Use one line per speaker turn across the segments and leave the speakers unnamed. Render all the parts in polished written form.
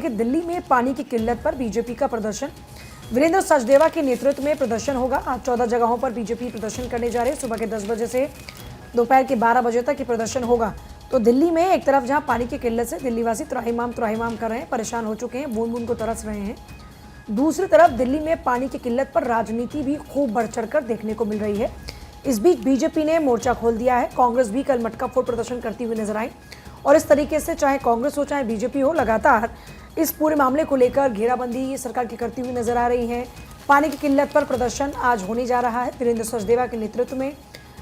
देखिए, दिल्ली में पानी की किल्लत पर बीजेपी का प्रदर्शन, वीरेंद्र सचदेवा के नेतृत्व में प्रदर्शन होगा। आज 14 जगहों पर बीजेपी प्रदर्शन करने जा रहे हैं। सुबह के 10 बजे से दोपहर के 12 बजे तक ये प्रदर्शन होगा। तो दिल्ली में एक तरफ जहां पानी की किल्लत से दिल्लीवासी त्राहिमाम कर रहे हैं, परेशान हो चुके हैं, बूंद बूंद को तरस रहे हैं, दूसरी तरफ दिल्ली में पानी की किल्लत पर राजनीति भी खूब बढ़ चढ़कर देखने को मिल रही है। इस बीच बीजेपी ने मोर्चा खोल दिया है। कांग्रेस भी कल मटका फोड़ प्रदर्शन करती हुई नजर आई और इस तरीके से चाहे कांग्रेस हो चाहे बीजेपी हो, लगातार इस पूरे मामले को लेकर घेराबंदी सरकार की करती हुई नजर आ रही है। पानी की किल्लत पर प्रदर्शन आज होने जा रहा है। वीरेंद्र सचदेवा के नेतृत्व में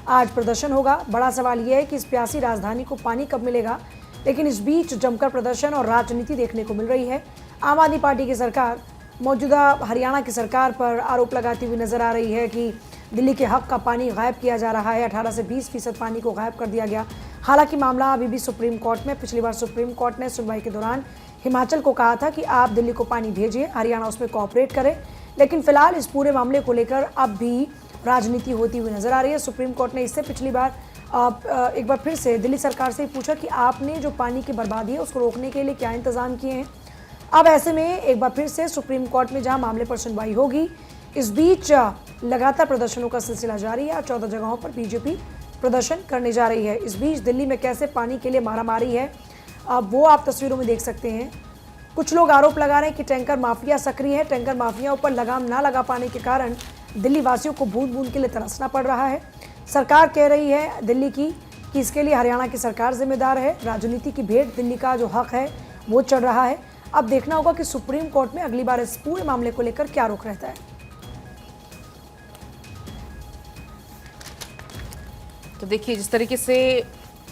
आज प्रदर्शन होगा। बड़ा सवाल यह है कि इस प्यासी राजधानी को पानी कब मिलेगा, लेकिन इस बीच जमकर प्रदर्शन और राजनीति देखने को मिल रही है। आम आदमी पार्टी की सरकार मौजूदा हरियाणा की सरकार पर आरोप लगाती हुई नजर आ रही है कि दिल्ली के हक का पानी गायब किया जा रहा है। 18 से 20% पानी को गायब कर दिया गया। हालांकि मामला अभी भी सुप्रीम कोर्ट में। पिछली बार सुप्रीम कोर्ट ने सुनवाई के दौरान हिमाचल को कहा था कि आप दिल्ली को पानी भेजिए, हरियाणा उसमें कोऑपरेट करे, लेकिन फिलहाल इस पूरे मामले को लेकर अब भी राजनीति होती हुई नजर आ रही है। सुप्रीम कोर्ट ने इससे पिछली बार एक बार फिर से दिल्ली सरकार से पूछा कि आपने जो पानी की बर्बादी है उसको रोकने के लिए क्या इंतजाम किए हैं। अब ऐसे में एक बार फिर से सुप्रीम कोर्ट में जहां मामले पर सुनवाई होगी, इस बीच लगातार प्रदर्शनों का सिलसिला जारी है। 14 जगहों पर बीजेपी प्रदर्शन करने जा रही है। इस बीच दिल्ली में कैसे पानी के लिए मारामारी है, वो आप तस्वीरों में देख सकते हैं। कुछ लोग आरोप लगा रहे हैं कि टैंकर माफिया सक्रिय है। टैंकर माफियाओं पर लगाम ना लगा पाने के कारण दिल्ली वासियों को बूंद बूंद के लिए तरसना पड़ रहा है। सरकार कह रही है दिल्ली की कि इसके लिए हरियाणा की सरकार जिम्मेदार है। राजनीति की भेंट दिल्ली का जो हक है वो चढ़ रहा है। अब देखना होगा कि सुप्रीम कोर्ट में अगली बार इस पूरे मामले को लेकर क्या रुख रहता है।
तो देखिए, जिस तरीके से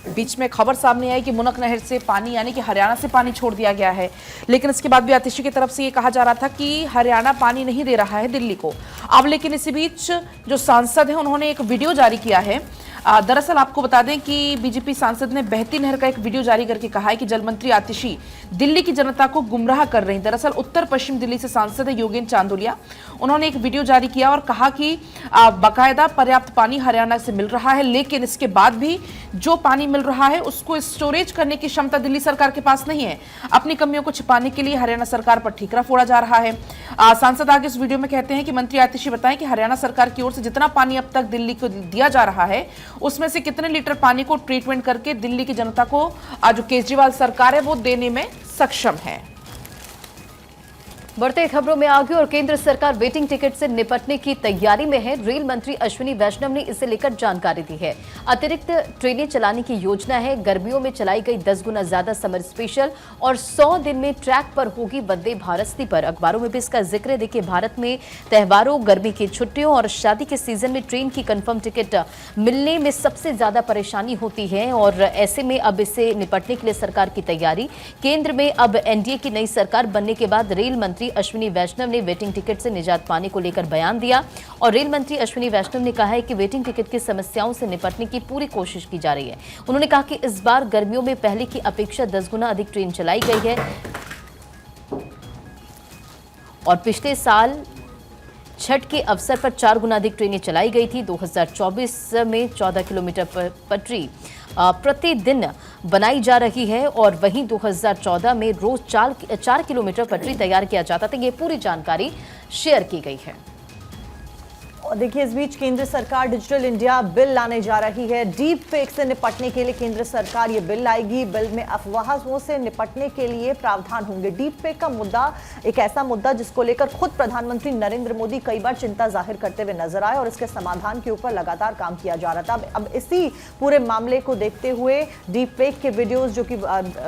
बीच में खबर सामने आई कि मुनक नहर से पानी, यानी कि हरियाणा से पानी छोड़ दिया गया है, लेकिन इसके बाद भी आतिशी की तरफ से ये कहा जा रहा था कि हरियाणा पानी नहीं दे रहा है दिल्ली को। अब लेकिन इसी बीच जो सांसद हैं उन्होंने एक वीडियो जारी किया है। दरअसल आपको बता दें कि बीजेपी सांसद ने बहती नहर का एक वीडियो जारी करके कहा है कि जल मंत्री आतिशी दिल्ली की जनता को गुमराह कर रही हैं। दरअसल उत्तर पश्चिम दिल्ली से सांसद है योगेन चांदोलिया, उन्होंने एक वीडियो जारी किया और कहा कि बाकायदा पर्याप्त पानी हरियाणा से मिल रहा है, लेकिन इसके बाद भी जो पानी मिल रहा है उसको स्टोरेज करने की क्षमता दिल्ली सरकार के पास नहीं है। अपनी कमियों को छिपाने के लिए हरियाणा सरकार पर ठीकरा फोड़ा जा रहा है। सांसद आगे इस वीडियो में कहते हैं कि मंत्री आतिशी बताएं कि हरियाणा सरकार की ओर से जितना पानी अब तक दिल्ली को दिया जा रहा है उसमें से कितने लीटर पानी को ट्रीटमेंट करके दिल्ली की जनता को जो केजरीवाल सरकार है वो देने में सक्षम है।
बढ़ते खबरों में आगे, और केंद्र सरकार वेटिंग टिकट से निपटने की तैयारी में है। रेल मंत्री अश्विनी वैष्णव ने इसे लेकर जानकारी दी है। अतिरिक्त ट्रेनें चलाने की योजना है। गर्मियों में चलाई गई 10 गुना ज्यादा समर स्पेशल और 100 दिन में ट्रैक पर होगी वंदे भारत स्लीपर। अखबारों में भी इसका जिक्र है। देखिए, भारत में त्योहारों, गर्मी की छुट्टियों और शादी के सीजन में ट्रेन की कंफर्म टिकट मिलने में सबसे ज्यादा परेशानी होती है और ऐसे में अब इससे निपटने के लिए सरकार की तैयारी। केंद्र में अब एनडीए की नई सरकार बनने के बाद रेल मंत्री अश्विनी वैष्णव ने वेटिंग टिकट से निजात पाने को लेकर बयान दिया और रेल मंत्री अश्विनी वैष्णव ने कहा है कि वेटिंग टिकट की समस्याओं से निपटने की पूरी कोशिश की जा रही है। उन्होंने कहा कि इस बार गर्मियों में पहले की अपेक्षा 10 गुना अधिक ट्रेन चलाई गई है और पिछले साल छठ के अवसर पर 4 गुना अधिक ट्रेनें चलाई गई थी। 2024 में 14 किलोमीटर पटरी प्रतिदिन बनाई जा रही है और वहीं 2014 में रोज 4 किलोमीटर पटरी तैयार किया जाता था। ये पूरी जानकारी शेयर की गई है।
और देखिए, इस बीच केंद्र सरकार डिजिटल इंडिया बिल लाने जा रही है। डीप फेक से निपटने के लिए केंद्र सरकार ये बिल लाएगी। बिल में अफवाहों से निपटने के लिए प्रावधान होंगे। डीप फेक का मुद्दा एक ऐसा मुद्दा जिसको लेकर खुद प्रधानमंत्री नरेंद्र मोदी कई बार चिंता जाहिर करते हुए नजर आए और इसके समाधान के ऊपर लगातार काम किया जा रहा था। अब इसी पूरे मामले को देखते हुए डीप फेक के वीडियोज जो कि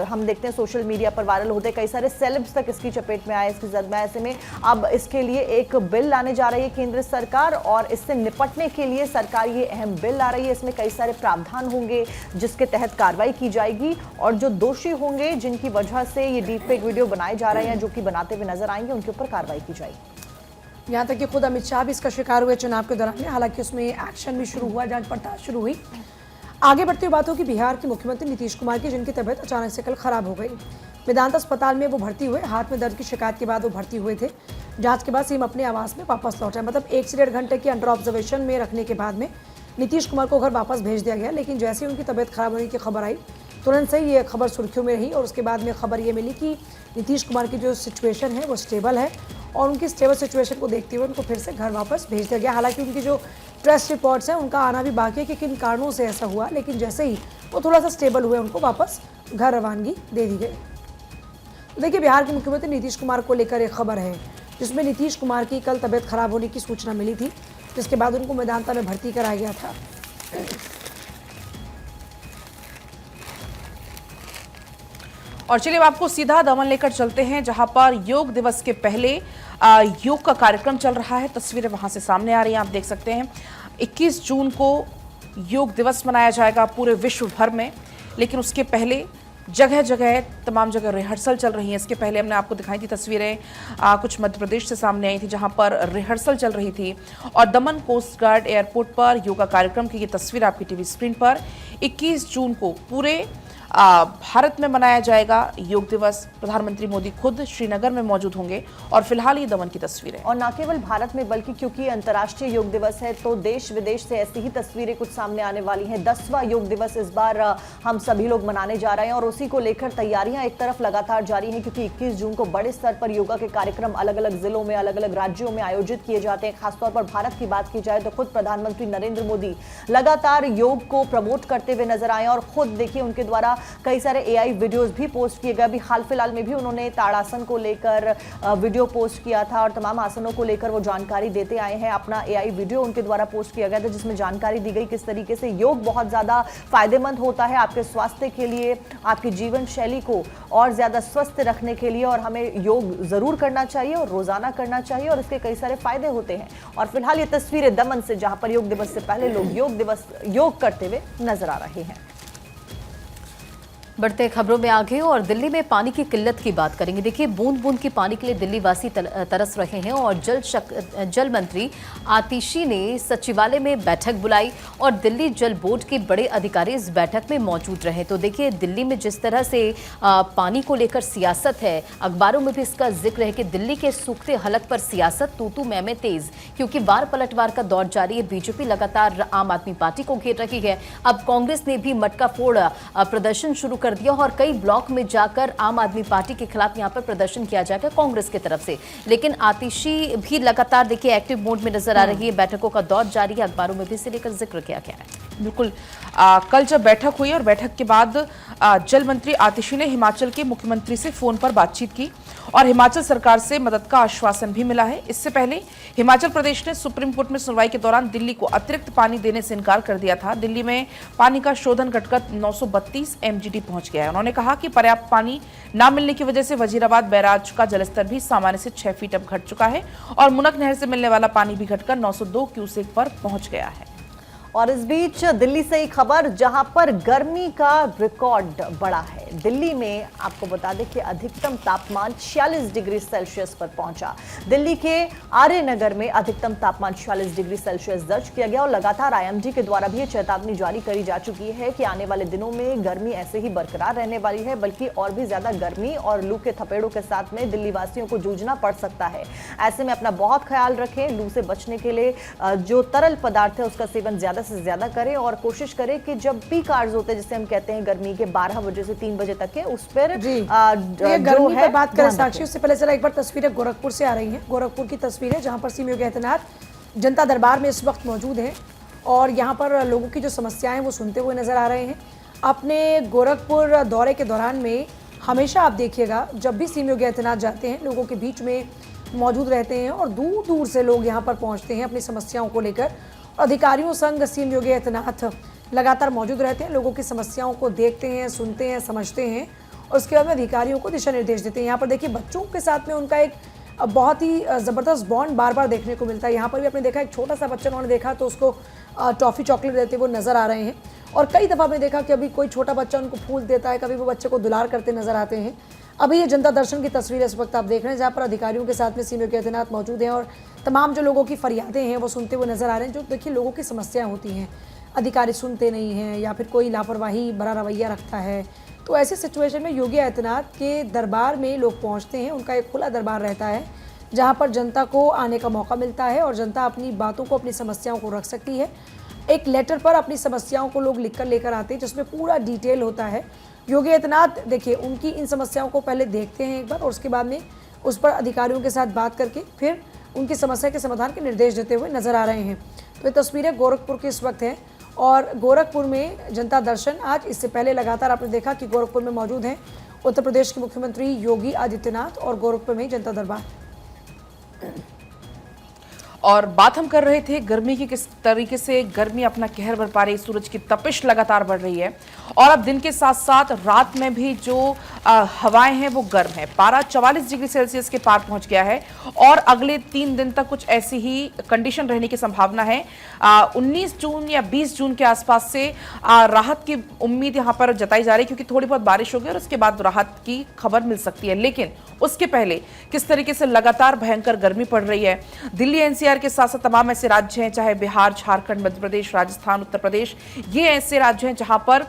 हम देखते हैं सोशल मीडिया पर वायरल होते, कई सारे सेलेब्स तक इसकी चपेट में आए, इसकी जद में। ऐसे में अब इसके लिए एक बिल लाने जा रही है केंद्र सरकार और इससे निपटने के लिए सरकार ये अहम बिल ला रही है। इसमें कई सारे प्रावधान होंगे जिसके तहत कार्रवाई की जाएगी और जो दोषी होंगे जिनकी वजह से ये डीप फेक वीडियो बनाए जा रहे हैं, जो कि बनाते हुए नजर आएंगे, उनके ऊपर कार्रवाई की जाएगी।
यहाँ तक कि खुद अमित शाह भी इसका शिकार हुए चुनाव के दौरान। हालांकि उसमें एक्शन भी शुरू हुआ, जांच पड़ताल शुरू हुई। आगे बढ़ती हुई बात होगी बिहार के मुख्यमंत्री नीतीश कुमार की, जिनकी तबीयत अचानक से कल खराब हो गई। वेदांत अस्पताल में वो भर्ती हुए। हाथ में दर्द की शिकायत के बाद वो भर्ती हुए थे। जांच के बाद सीएम अपने आवास में वापस लौटे। मतलब 1 से 1.5 घंटे की अंडर ऑब्जर्वेशन में रखने के बाद में नीतीश कुमार को घर वापस भेज दिया गया। लेकिन जैसे ही उनकी तबीयत खराब होने की खबर आई, तुरंत से ये खबर सुर्खियों में रही और उसके बाद में खबर ये मिली कि नीतीश कुमार की जो सिचुएशन है वो स्टेबल है और उनकी स्टेबल सिचुएशन को देखते हुए उनको फिर से घर वापस भेज दिया गया। हालांकि उनकी जो टेस्ट रिपोर्ट्स हैं उनका आना भी बाकी है कि किन कारणों से ऐसा हुआ, लेकिन जैसे ही वो थोड़ा सा स्टेबल हुए उनको वापस घर रवानगी दे दी गई। तो देखिए, बिहार के मुख्यमंत्री नीतीश कुमार को लेकर एक खबर है जिसमें नीतीश कुमार की कल तबीयत खराब होने की सूचना मिली थी, जिसके बाद उनको मेदांता में भर्ती कराया गया था।
और चलिए अब आपको सीधा दमन लेकर चलते हैं, जहां पर योग दिवस के पहले योग का कार्यक्रम चल रहा है। तस्वीरें वहां से सामने आ रही हैं, आप देख सकते हैं। 21 जून को योग दिवस मनाया जाएगा पूरे विश्व भर में, लेकिन उसके पहले जगह जगह तमाम जगह रिहर्सल चल रही है। इसके पहले हमने आपको दिखाई थी तस्वीरें कुछ मध्य प्रदेश से सामने आई थी, जहां पर रिहर्सल चल रही थी। और दमन कोस्ट गार्ड एयरपोर्ट पर योगा कार्यक्रम की ये तस्वीर आपकी टीवी स्क्रीन पर। 21 जून को पूरे भारत में मनाया जाएगा योग दिवस। प्रधानमंत्री मोदी खुद श्रीनगर में मौजूद होंगे और फिलहाल ये दमन की तस्वीरें।
और न केवल भारत में बल्कि क्योंकि अंतर्राष्ट्रीय योग दिवस है तो देश विदेश से ऐसी ही तस्वीरें कुछ सामने आने वाली हैं। 10वां योग दिवस इस बार हम सभी लोग मनाने जा रहे हैं और उसी को लेकर तैयारियां एक तरफ लगातार जारी हैं, क्योंकि 21 जून को बड़े स्तर पर योगा के कार्यक्रम अलग अलग जिलों में, अलग अलग राज्यों में आयोजित किए जाते हैं। खासतौर पर भारत की बात की जाए तो खुद प्रधानमंत्री नरेंद्र मोदी लगातार योग को प्रमोट करते हुए नजर आए और खुद देखिए उनके द्वारा कई सारे एआई वीडियोस भी पोस्ट किए गए। अभी हाल फिलहाल में भी उन्होंने ताड़ासन को लेकर वीडियो पोस्ट किया था और तमाम आसनों को लेकर वो जानकारी देते आए हैं। अपना एआई वीडियो उनके द्वारा पोस्ट किया गया था जिसमें जानकारी दी गई किस तरीके से योग बहुत ज्यादा फायदेमंद होता है आपके स्वास्थ्य के लिए, आपकी जीवन शैली को और ज्यादा स्वस्थ रखने के लिए। और हमें योग जरूर करना चाहिए और रोजाना करना चाहिए और इसके कई सारे फायदे होते हैं। और फिलहाल ये तस्वीरें दमन से, जहां पर योग दिवस से पहले लोग योग करते हुए नजर आ रहे हैं।
बढ़ते खबरों में आगे और दिल्ली में पानी की किल्लत की बात करेंगे। देखिए, बूंद बूंद की पानी के लिए दिल्ली वासी तरस रहे हैं और जल मंत्री आतिशी ने सचिवालय में बैठक बुलाई और दिल्ली जल बोर्ड के बड़े अधिकारी इस बैठक में मौजूद रहे। तो देखिए, दिल्ली में जिस तरह से पानी को लेकर सियासत है, अखबारों में भी इसका जिक्र है कि दिल्ली के सूखते हलक पर सियासत तू मैं तेज, क्योंकि बार पलटवार का दौर जारी है। बीजेपी लगातार आम आदमी पार्टी को घेर रही है। अब कांग्रेस ने भी मटका फोड़ प्रदर्शन शुरू कर दिया और कई ब्लॉक में जाकर आम आदमी पार्टी के खिलाफ यहां पर प्रदर्शन किया जाएगा कांग्रेस की तरफ से। लेकिन आतिशी भी लगातार देखिए एक्टिव मोड में नजर आ रही है। बैठकों का दौर जारी है, अखबारों में भी इसे लेकर जिक्र किया गया है।
बिल्कुल, कल जब बैठक हुई और बैठक के बाद जल मंत्री आतिशी ने हिमाचल के मुख्यमंत्री से फोन पर बातचीत की और हिमाचल सरकार से मदद का आश्वासन भी मिला है। इससे पहले हिमाचल प्रदेश ने सुप्रीम कोर्ट में सुनवाई के दौरान दिल्ली को अतिरिक्त पानी देने से इनकार कर दिया था। दिल्ली में पानी का शोधन घटकर 932 MGD पहुंच गया है। उन्होंने कहा कि पर्याप्त पानी न मिलने की वजह से वजीराबाद बैराज का जलस्तर भी सामान्य से 6 फीट अब घट चुका है और मुनक नहर से मिलने वाला पानी भी घटकर 902 क्यूसेक पर पहुंच गया है।
और इस बीच दिल्ली से एक खबर जहां पर गर्मी का रिकॉर्ड बढ़ा है। दिल्ली में आपको बता दें कि अधिकतम तापमान 46 डिग्री सेल्सियस पर पहुंचा। दिल्ली के आर्य नगर में अधिकतम तापमान 46 डिग्री सेल्सियस दर्ज किया गया और लगातार आईएमडी के द्वारा भी ये चेतावनी जारी करी जा चुकी है कि आने वाले दिनों में गर्मी ऐसे ही बरकरार रहने वाली है, बल्कि और भी ज्यादा गर्मी और लू के थपेड़ों के साथ में दिल्ली वासियों को जूझना पड़ सकता है। ऐसे में अपना बहुत ख्याल रखें। लू से बचने के लिए जो तरल पदार्थ है उसका सेवन ज्यादा से ज्यादा करें और कोशिश करें कि जब पीक आवर्स होते हैं, जिसे हम कहते हैं गर्मी के 12 बजे से 3 बजे तक के, उस पर
गर्मी पर बात करें साक्षी, उससे पहले चला एक बार तस्वीरें गोरखपुर से आ रही हैं। गोरखपुर की तस्वीर है जहां पर सीएम योगी आदित्यनाथ जनता दरबार में इस वक्त मौजूद हैं और यहां पर लोगों की जो समस्याएं वो सुनते हुए नजर आ रहे हैं। अपने गोरखपुर दौरे के दौरान में हमेशा आप देखिएगा जब भी सीएम योगी आदित्यनाथ जाते हैं लोगों के बीच में मौजूद रहते हैं और दूर दूर से लोग यहाँ पर पहुँचते हैं अपनी समस्याओं को लेकर। अधिकारियों संग सीएम योगी आदित्यनाथ लगातार मौजूद रहते हैं, लोगों की समस्याओं को देखते हैं, सुनते हैं, समझते हैं और उसके बाद में अधिकारियों को दिशा निर्देश देते हैं। यहाँ पर देखिए बच्चों के साथ में उनका एक बहुत ही ज़बरदस्त बॉन्ड बार बार देखने को मिलता है। यहाँ पर भी आपने देखा एक छोटा सा बच्चा उन्होंने देखा तो उसको टॉफ़ी चॉकलेट देते हुए नज़र आ रहे हैं और कई दफ़ा आपने देखा कि अभी कोई छोटा बच्चा उनको फूल देता है, कभी वो बच्चे को दुलार करते नजर आते हैं। अभी ये जनता दर्शन की तस्वीर इस वक्त आप देख रहे हैं जहाँ पर अधिकारियों के साथ में सीएम योगी आदित्यनाथ मौजूद हैं और तमाम जो लोगों की फरियादें हैं वो सुनते हुए नजर आ रहे हैं। जो देखिए लोगों की समस्याएं होती हैं, अधिकारी सुनते नहीं हैं या फिर कोई लापरवाही भरा रवैया रखता है, तो ऐसे सिचुएशन में योगी आदित्यनाथ के दरबार में लोग पहुँचते हैं। उनका एक खुला दरबार रहता है जहाँ पर जनता को आने का मौका मिलता है और जनता अपनी बातों को, अपनी समस्याओं को रख सकती है। एक लेटर पर अपनी समस्याओं को लोग लिख कर लेकर आते हैं जिसमें पूरा डिटेल होता है योगी आदित्यनाथ देखिए उनकी इन समस्याओं को पहले देखते हैं एक बार और उसके बाद में उस पर अधिकारियों के साथ बात करके फिर उनकी समस्या के समाधान के निर्देश देते हुए नजर आ रहे हैं। तो ये तस्वीरें गोरखपुर की इस वक्त हैं और गोरखपुर में जनता दर्शन आज, इससे पहले लगातार आपने देखा कि गोरखपुर में मौजूद हैं उत्तर प्रदेश के मुख्यमंत्री योगी आदित्यनाथ और गोरखपुर में जनता दरबार।
और बात हम कर रहे थे गर्मी की, किस तरीके से गर्मी अपना कहर बरपा रही, सूरज की तपिश लगातार बढ़ रही है और अब दिन के साथ साथ रात में भी जो हवाएं हैं वो गर्म है। पारा 44 डिग्री सेल्सियस के पार पहुंच गया है और अगले 3 दिन तक कुछ ऐसी ही कंडीशन रहने की संभावना है। 19 जून या 20 जून के आसपास से राहत की उम्मीद यहां पर जताई जा रही है, क्योंकि थोड़ी बहुत बारिश होगी और उसके बाद राहत की खबर मिल सकती है। लेकिन उसके पहले किस तरीके से लगातार भयंकर गर्मी पड़ रही है। दिल्ली एनसीआर के साथ साथ तमाम ऐसे राज्य हैं, चाहे बिहार, झारखंड, मध्य प्रदेश, राजस्थान, उत्तर प्रदेश, ये ऐसे राज्य हैं जहां पर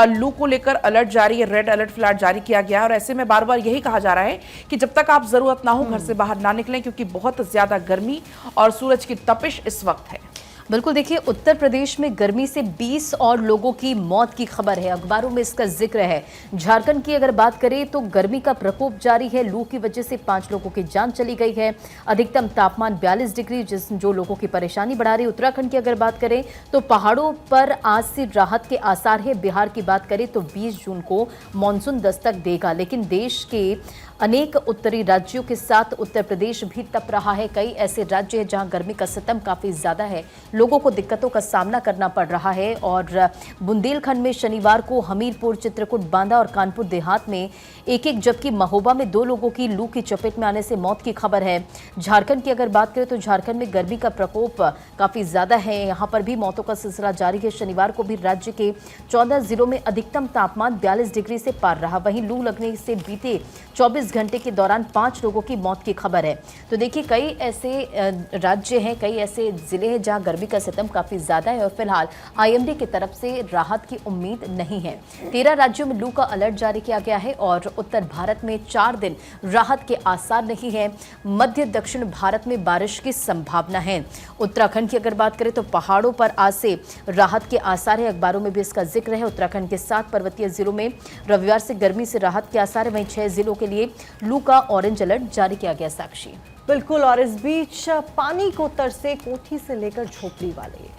लू को लेकर अलर्ट जारी है, रेड अलर्ट फिलहाल जारी किया गया है। और ऐसे में बार बार यही कहा जा रहा है कि जब तक आप जरूरत ना हो घर से बाहर ना निकलें, क्योंकि बहुत ज्यादा गर्मी और सूरज की तपिश इस वक्त है।
बिल्कुल, देखिए उत्तर प्रदेश में गर्मी से 20 और लोगों की मौत की खबर है, अखबारों में इसका जिक्र है। झारखंड की अगर बात करें तो गर्मी का प्रकोप जारी है, लू की वजह से 5 लोगों की जान चली गई है। अधिकतम तापमान 42 डिग्री जो लोगों की परेशानी बढ़ा रही है। उत्तराखंड की अगर बात करें तो पहाड़ों पर आज से राहत के आसार है। बिहार की बात करें तो 20 जून को मानसून दस्तक देगा, लेकिन देश के अनेक उत्तरी राज्यों के साथ उत्तर प्रदेश भी तप रहा है। कई ऐसे राज्य हैं जहां गर्मी का सितम काफी ज्यादा है, लोगों को दिक्कतों का सामना करना पड़ रहा है। और बुंदेलखंड में शनिवार को हमीरपुर, चित्रकूट, बांदा और कानपुर देहात में एक, जबकि महोबा में 2 लोगों की लू की चपेट में आने से मौत की खबर है। झारखंड की अगर बात करें तो झारखंड में गर्मी का प्रकोप काफी ज्यादा है, यहां पर भी मौतों का सिलसिला जारी है। शनिवार को भी राज्य के 14 जिलों में अधिकतम तापमान 42 डिग्री से पार रहा। वहीं लू लगने से बीते 24 घंटे के दौरान 5 लोगों की मौत की खबर है। तो देखिए कई ऐसे राज्य हैं, कई ऐसे जिले हैं जहां गर्मी का सितम काफी ज्यादा है और फिलहाल आईएमडी की तरफ से राहत की उम्मीद नहीं है। 13 राज्यों में लू का अलर्ट जारी किया गया है और उत्तर भारत में 4 दिन राहत के आसार नहीं है। मध्य दक्षिण भारत में बारिश की संभावना है। उत्तराखंड की अगर बात करें तो पहाड़ों पर आज से राहत के आसार है, अखबारों में भी इसका जिक्र है। उत्तराखंड के 7 पर्वतीय जिलों में रविवार से गर्मी से राहत के आसार है, वहीं 6 जिलों के लिए लू का ऑरेंज अलर्ट जारी किया गया। साक्षी
बिल्कुल, और इस बीच पानी को तरसे कोठी से लेकर झोपड़ी वाले।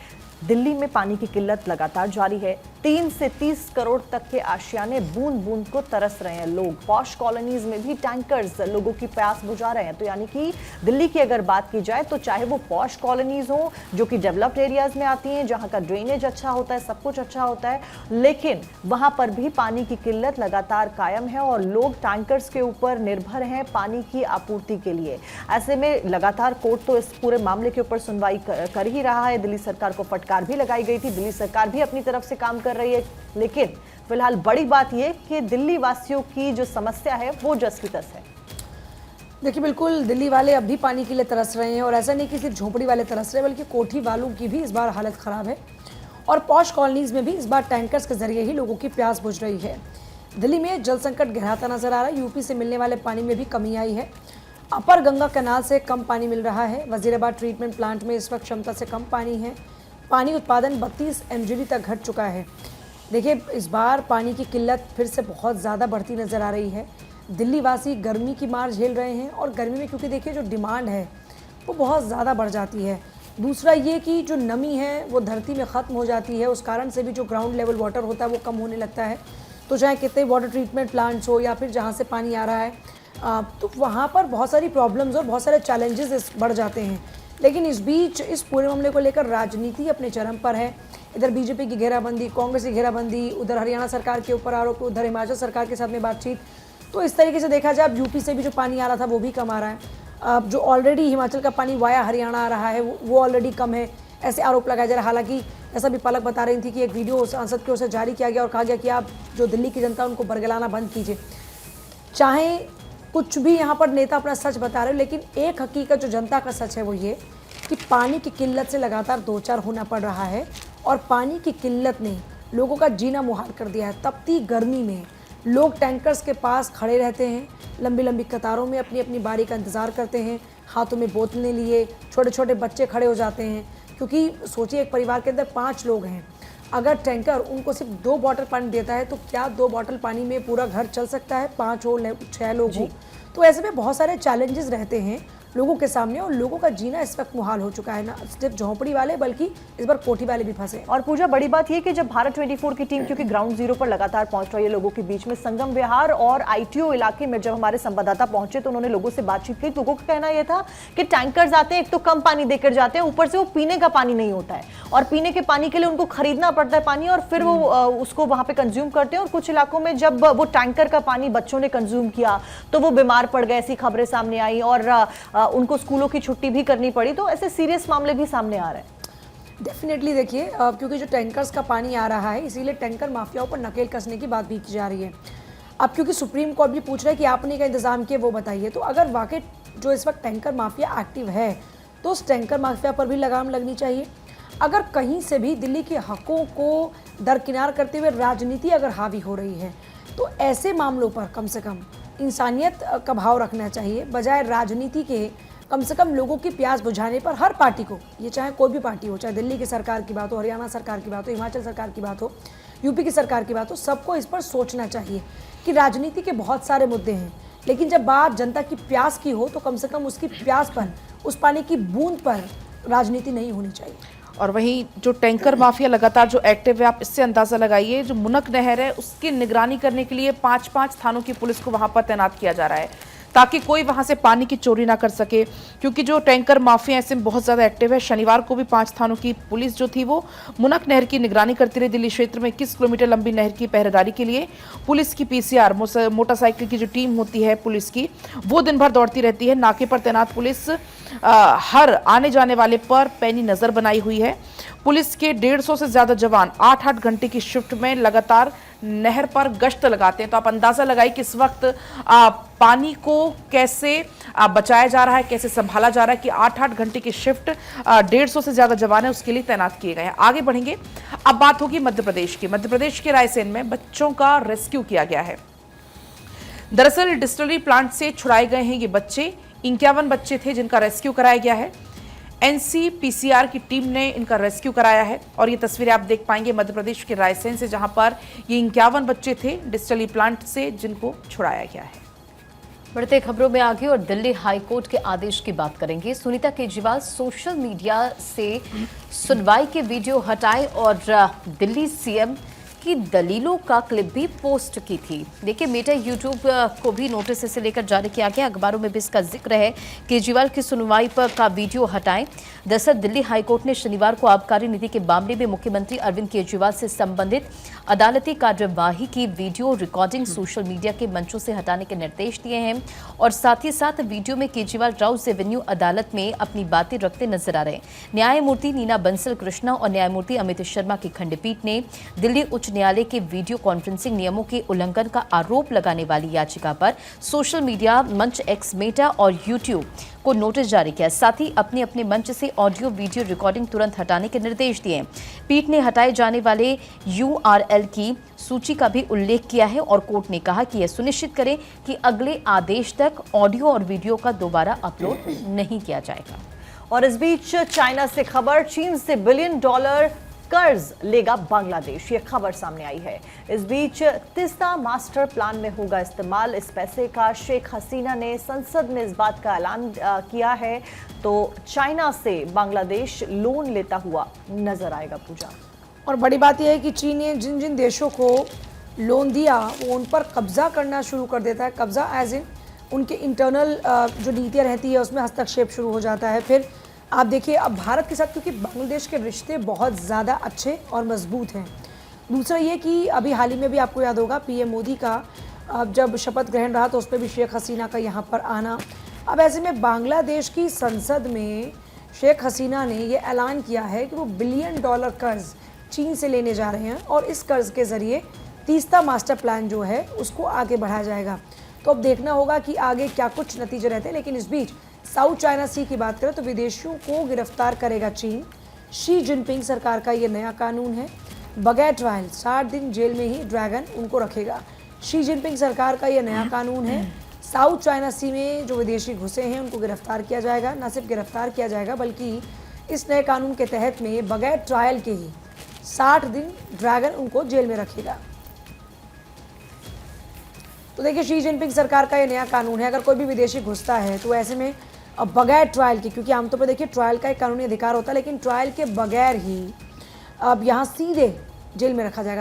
दिल्ली में पानी की किल्लत लगातार जारी है। 3 से 30 करोड़ तक के आशियाने बूंद बूंद को तरस रहे हैं लोग। पॉश कॉलोनीज में भी टैंकर्स लोगों की प्यास बुझा रहे हैं। तो यानी कि दिल्ली की अगर बात की जाए तो चाहे वो पॉश कॉलोनीज हो जो कि डेवलप्ड एरियाज में आती हैं, जहां का ड्रेनेज अच्छा होता है, सब कुछ अच्छा होता है, लेकिन वहां पर भी पानी की किल्लत लगातार कायम है और लोग टैंकर्स के ऊपर निर्भर हैं पानी की आपूर्ति के लिए। ऐसे में लगातार कोर्ट तो इस पूरे मामले के ऊपर सुनवाई कर ही रहा है। दिल्ली सरकार को फटकार भी लगाई गई थी, दिल्ली सरकार भी अपनी तरफ से काम कर रही है, लेकिन फिलहाल बड़ी बात यह कि दिल्ली वासियों की जो समस्या है वो जस की तस है।
देखिए बिल्कुल, दिल्ली वाले अब भी पानी के लिए तरस रहे हैं और ऐसा नहीं कि सिर्फ झोपड़ी वाले तरस रहे हैं, बल्कि कोठी वालों की भी इस बार हालत खराब है और पॉश कॉलोनीज में भी इस बार टैंकर्स के जरिए ही लोगों की प्यास बुझ रही है। दिल्ली में जल संकट गहराता नजर आ रहा है। यूपी से मिलने वाले पानी में भी कमी आई है। अपर गंगा कैनाल से कम पानी मिल रहा है। वजीराबाद ट्रीटमेंट प्लांट में इस वक्त क्षमता से कम पानी है। पानी उत्पादन 32 MGD तक घट चुका है। देखिए इस बार पानी की किल्लत फिर से बहुत ज़्यादा बढ़ती नज़र आ रही है। दिल्ली वासी गर्मी की मार झेल रहे हैं और गर्मी में क्योंकि देखिए जो डिमांड है वो बहुत ज़्यादा बढ़ जाती है। दूसरा ये कि जो नमी है वो धरती में ख़त्म हो जाती है, उस कारण से भी जो ग्राउंड लेवल वाटर होता है वो कम होने लगता है। तो चाहे कितने वाटर ट्रीटमेंट प्लांट्स हो या फिर जहाँ से पानी आ रहा है तो वहाँ पर बहुत सारी प्रॉब्लम्स और बहुत सारे चैलेंजेस बढ़ जाते हैं। लेकिन इस बीच इस पूरे मामले को लेकर राजनीति अपने चरम पर है। इधर बीजेपी की घेराबंदी, कांग्रेस की घेराबंदी, उधर हरियाणा सरकार के ऊपर आरोप, उधर हिमाचल सरकार के साथ में बातचीत। तो इस तरीके से देखा जाए अब यूपी से भी जो पानी आ रहा था वो भी कम आ रहा है। अब जो ऑलरेडी हिमाचल का पानी वाया हरियाणा आ रहा है वो ऑलरेडी कम है, ऐसे आरोप लगाया जा रहा है। हालांकि ऐसा भी पलक बता रही थी कि एक वीडियो सांसद की ओर से जारी किया गया और कहा गया कि आप जो दिल्ली की जनता उनको बरगलाना बंद कीजिए। चाहे कुछ भी यहाँ पर नेता अपना सच बता रहे हो, लेकिन एक हकीकत जो जनता का सच है वो ये कि पानी की किल्लत से लगातार दो चार होना पड़ रहा है और पानी की किल्लत ने लोगों का जीना मुहाल कर दिया है। तपती गर्मी में लोग टैंकर्स के पास खड़े रहते हैं, लंबी लंबी कतारों में अपनी अपनी बारी का इंतज़ार करते हैं, हाथों में बोतलें लिए, छोटे छोटे बच्चे खड़े हो जाते हैं। क्योंकि सोचिए एक परिवार के अंदर 5 लोग हैं, अगर टैंकर उनको सिर्फ 2 बॉटल पानी देता है तो क्या 2 बॉटल पानी में पूरा घर चल सकता है, 5 हो 6 लोग हो? तो ऐसे में बहुत सारे चैलेंजेस रहते हैं लोगों के सामने, और लोगों का जीना इस वक्त मुहाल हो चुका है, ना सिर्फ झोंपड़ी वाले बल्कि इस बार कोठी वाले भी फंसे।
और पूजा, बड़ी बात यह कि जब भारत 24 की टीम क्योंकि ग्राउंड जीरो पर लगातार पहुंच रही है लोगों के बीच में, संगम विहार और आईटीओ इलाके में जब हमारे संवाददाता पहुंचे तो उन्होंने लोगों से बातचीत की। लोगों का कहना यह था कि टैंकर्स आते हैं, एक तो कम पानी देकर जाते हैं, ऊपर से वो पीने का पानी नहीं होता है, और पीने के पानी के लिए उनको खरीदना पड़ता है पानी, और फिर वो उसको वहां पे कंज्यूम करते हैं। और कुछ इलाकों में जब वो टैंकर का पानी बच्चों ने कंज्यूम किया तो वो बीमार पड़ गए, ऐसी खबरें सामने आई, और उनको स्कूलों की छुट्टी भी करनी पड़ी। तो ऐसे सीरियस मामले भी सामने आ रहे हैं।
डेफिनेटली देखिए, क्योंकि जो टैंकर्स का पानी आ रहा है इसीलिए टैंकर माफियाओं पर नकेल कसने की बात भी की जा रही है। अब क्योंकि सुप्रीम कोर्ट भी पूछ रहा है कि आपने क्या इंतजाम किए वो बताइए, तो अगर वाकई जो इस वक्त टैंकर माफिया एक्टिव है तो उस टैंकर माफिया पर भी लगाम लगनी चाहिए। अगर कहीं से भी दिल्ली के हकों को दरकिनार करते हुए राजनीति अगर हावी हो रही है तो ऐसे मामलों पर कम से कम इंसानियत का भाव रखना चाहिए, बजाय राजनीति के कम से कम लोगों की प्यास बुझाने पर हर पार्टी को, ये चाहे कोई भी पार्टी हो, चाहे दिल्ली की सरकार की बात हो, हरियाणा सरकार की बात हो, हिमाचल सरकार की बात हो, यूपी की सरकार की बात हो, सबको इस पर सोचना चाहिए कि राजनीति के बहुत सारे मुद्दे हैं, लेकिन जब बात जनता की प्यास की हो तो कम से कम उसकी प्यास पर, उस पानी की बूंद पर राजनीति नहीं होनी चाहिए।
और वहीं जो टैंकर माफिया लगातार जो एक्टिव है, आप इससे अंदाजा लगाइए, जो मुनक नहर है उसकी निगरानी करने के लिए 5-5 थानों की पुलिस को वहां पर तैनात किया जा रहा है ताकि कोई वहां से पानी की चोरी ना कर सके, क्योंकि जो टैंकर माफिया ऐसे में बहुत ज्यादा एक्टिव है। शनिवार को भी 5 थानों की पुलिस जो थी वो मुनक नहर की निगरानी करती रही। दिल्ली क्षेत्र में 21 किलोमीटर लंबी नहर की पहरेदारी के लिए पुलिस की पीसीआर मोटरसाइकिल की जो टीम होती है पुलिस की, वो दिन भर दौड़ती रहती है। नाके पर तैनात पुलिस हर आने जाने वाले पर पैनी नजर बनाई हुई है। पुलिस के 150 से ज्यादा जवान 8-8 घंटे की शिफ्ट में लगातार नहर पर गश्त लगाते हैं। तो आप अंदाजा लगाइए कि इस वक्त पानी को कैसे बचाया जा रहा है, कैसे संभाला जा रहा है कि 8-8 घंटे की शिफ्ट 150 से ज्यादा जवान है उसके लिए तैनात किए गए हैं। आगे बढ़ेंगे, अब बात होगी मध्य प्रदेश की। मध्य प्रदेश के रायसेन में बच्चों का रेस्क्यू किया गया है। दरअसल डिस्टिलरी प्लांट से छुड़ाए गए हैं ये बच्चे, 51 बच्चे थे जिनका रेस्क्यू कराया गया है। एनसीपीसीआर की टीम ने इनका रेस्क्यू कराया है और ये तस्वीरें आप देख पाएंगे मध्य प्रदेश के रायसेन से, जहां पर ये 51 बच्चे थे डिस्टिलरी प्लांट से जिनको छुड़ाया गया है।
बढ़ते खबरों में आगे और दिल्ली हाईकोर्ट के आदेश की बात करेंगे। सुनीता केजरीवाल सोशल मीडिया से सुनवाई के वीडियो हटाए और दिल्ली सीएम की दलीलों का क्लिप भी पोस्ट की थी। देखिए, मेटा यूट्यूब को भी नोटिस इसे लेकर जारी किया गया। अखबारों में भी इसका जिक्र है। केजरीवाल की सुनवाई पर का वीडियो हटाएं। दरअसल दिल्ली हाईकोर्ट ने शनिवार को आबकारी नीति के मामले में मुख्यमंत्री अरविंद केजरीवाल से संबंधित अदालती कार्यवाही की वीडियो रिकॉर्डिंग सोशल मीडिया के मंचों से हटाने के निर्देश दिए हैं और साथ ही साथ वीडियो में केजरीवाल राउस एवेन्यू अदालत में अपनी बातें रखते नजर आ रहे हैं। न्यायमूर्ति नीना बंसल कृष्णा और न्यायमूर्ति अमित शर्मा की खंडपीठ ने दिल्ली उच्च न्यायालय के वीडियो कॉन्फ्रेंसिंग नियमों के उल्लंघन का आरोप लगाने वाली याचिका पर सोशल मीडिया मंच एक्स, मेटा और यूट्यूब को नोटिस जारी किया। साथ ही अपने अपने मंच से ऑडियो वीडियो रिकॉर्डिंग तुरंत हटाने के निर्देश दिए। पीठ ने हटाए जाने वाले यूआरएल की सूची का भी उल्लेख किया है और कोर्ट ने कहा कि यह सुनिश्चित करें कि अगले आदेश तक ऑडियो और वीडियो का दोबारा अपलोड नहीं किया जाएगा।
और इस बीच चाइना से खबर, चीन से $1 बिलियन कर्ज लेगा बांग्लादेश, ये खबर सामने आई है। इस बीच तीस्ता मास्टर प्लान में होगा इस्तेमाल इस पैसे का। शेख हसीना ने संसद में इस बात का ऐलान किया है। तो चाइना से बांग्लादेश लोन लेता हुआ नजर आएगा। पूजा,
और बड़ी बात यह है कि चीन ने जिन जिन देशों को लोन दिया वो उन पर कब्जा करना शुरू कर देता है। कब्जा एज इन उनके इंटरनल जो नीतियाँ रहती है उसमें हस्तक्षेप शुरू हो जाता है। फिर आप देखिए, अब भारत के साथ क्योंकि बांग्लादेश के रिश्ते बहुत ज़्यादा अच्छे और मजबूत हैं। दूसरा ये कि अभी हाल ही में भी आपको याद होगा पीएम मोदी का जब शपथ ग्रहण रहा तो उस पर भी शेख हसीना का यहाँ पर आना। अब ऐसे में बांग्लादेश की संसद में शेख हसीना ने ये ऐलान किया है कि वो $1 बिलियन कर्ज चीन से लेने जा रहे हैं और इस कर्ज के ज़रिए तीस्ता मास्टर प्लान जो है उसको आगे बढ़ाया जाएगा। तो अब देखना होगा कि आगे क्या कुछ नतीजे रहते हैं। लेकिन इस बीच साउथ चाइना सी की बात करें तो विदेशियों को गिरफ्तार करेगा चीन। शी जिनपिंग सरकार का ये नया कानून है। बगैर ट्रायल 60 दिन जेल में ही ड्रैगन उनको रखेगा। शी जिनपिंग सरकार का ये नया कानून है। साउथ चाइना सी में जो विदेशी घुसे हैं उनको गिरफ्तार किया जाएगा। न सिर्फ गिरफ्तार किया जाएगा बल्कि इस नए कानून के तहत में बगैर ट्रायल के ही 60 दिन ड्रैगन उनको जेल में रखेगा। तो देखिए शी जिनपिंग सरकार का ये नया कानून है, अगर कोई भी विदेशी घुसता है तो ऐसे में अब बगैर ट्रायल के, क्योंकि आमतौर पर देखिए ट्रायल का एक कानूनी अधिकार होता है, लेकिन ट्रायल के बगैर ही अब यहाँ सीधे जेल में रखा जाएगा।